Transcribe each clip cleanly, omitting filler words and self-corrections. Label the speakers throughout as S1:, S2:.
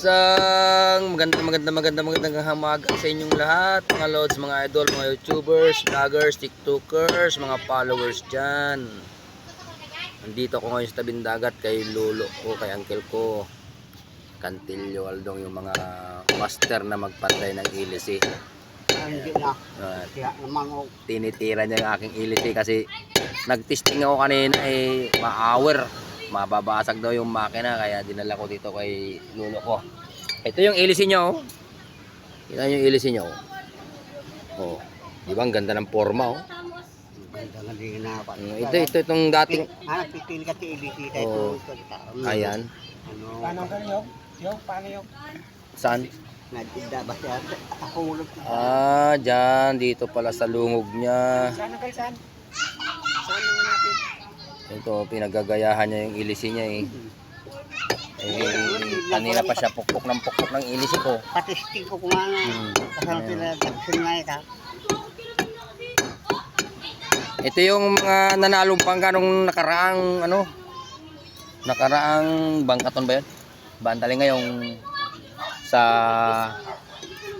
S1: Isang magandang hamaga sa inyong lahat, mga lods, mga idol, mga YouTubers, vloggers, TikTokers, mga followers dyan. Nandito ako ngayon sa tabing dagat kay lolo ko, kay uncle ko, Cantillo Aldong, yung mga master na magpatay ng ilisi.
S2: Hindi na. Kaya naman
S1: Tinitira niya yung aking ilisi kasi nagtesting ako kanina, ma-hour. Mababasag daw yung makina, kaya dinala ko dito kay lolo ko. Ito yung ilisi niya, oh. Tingnan yung ilisi niya, oh. Oh, di ba ang ganda ng forma, oh. Itong dating
S2: pipili ka sa ilisi
S1: oh. Ayan.
S2: Paano ganyan? Paano yung?
S1: Saan?
S2: Nagtinda ba siya? Ako
S1: Dyan, dito pala sa lungog niya.
S2: Saan kayo saan? Saan naman natin?
S1: Ito, pinagagayahan niya yung ilisi niya, eh. Kanina pa siya pukpok ng ilisi ko.
S2: Patisting ko kumana. Kasama sila nagsinay ka.
S1: Ito yung mga nanalong pangka nung nakaraang bangkaton ba yun? Bantalinga yung sa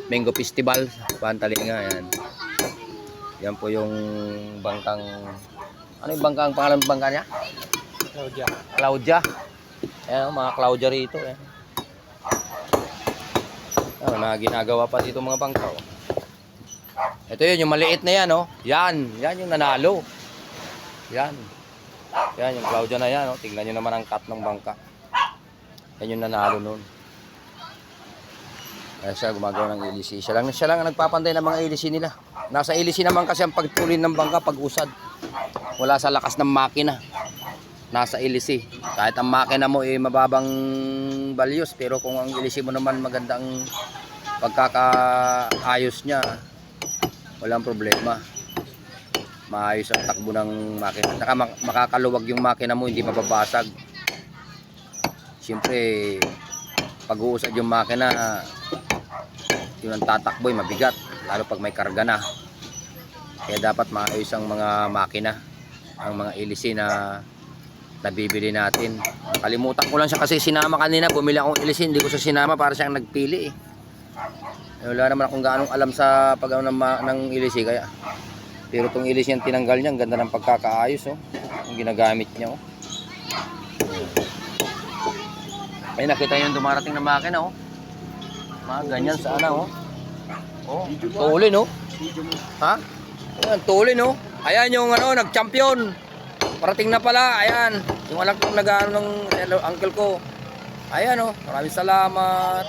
S1: Mango Festival, Bantalinga, yan. Yan po yung bangkang, ano yung bangkang, pangalan ng bangka niya? Claudia. Ayan, mga Claudia rito. Ayan. Ayan, mga ginagawa pa dito mga bangka. Oh. Ito yun, yung maliit na yan. Oh. Yan yung nanalo. Yan yung Claudia na yan. Oh. Tingnan nyo naman ang cut ng bangka. Yan yung nanalo nun. Ayan siya, gumagawa ng ilisi. Siya lang ang nagpapantay ng mga ilisi nila. Nasa ilisi naman kasi ang pagtulin ng bangka pag usad. Wala sa lakas ng makina. Nasa ilisi. Kahit ang makina mo mababang values, pero kung ang ilisi mo naman magandang pagkakaayos niya, walang problema. Maayos ang takbo ng makina. Saka makakaluwag yung makina mo, hindi mababasag. Siyempre, pag uusad yung makina, yun ang tatakboy, mabigat. Lalo pag may karga na. Kaya dapat maayos ang mga makina, ang mga ilisi na nabibili natin. Kalimutan ko lang siya kasi sinama kanina. Bumili akong ilisi, hindi ko siya sinama para siyang nagpili, eh. Wala naman akong gaanong alam sa pag-ano ng ilisi, kaya. Pero itong ilisi yung tinanggal niya, ang ganda ng pagkakaayos, oh. Ang ginagamit niya, oh. Ay, nakita yung dumarating na makina, oh. Mga ganyan sana, oh. Oh, tulin, oh. Ha? Ayan, tulin, oh. Ayan yung nag-champion. Parating na pala, ayan. Yung alam kong nag-ano ng uncle ko. Ayan, oh. Maraming salamat.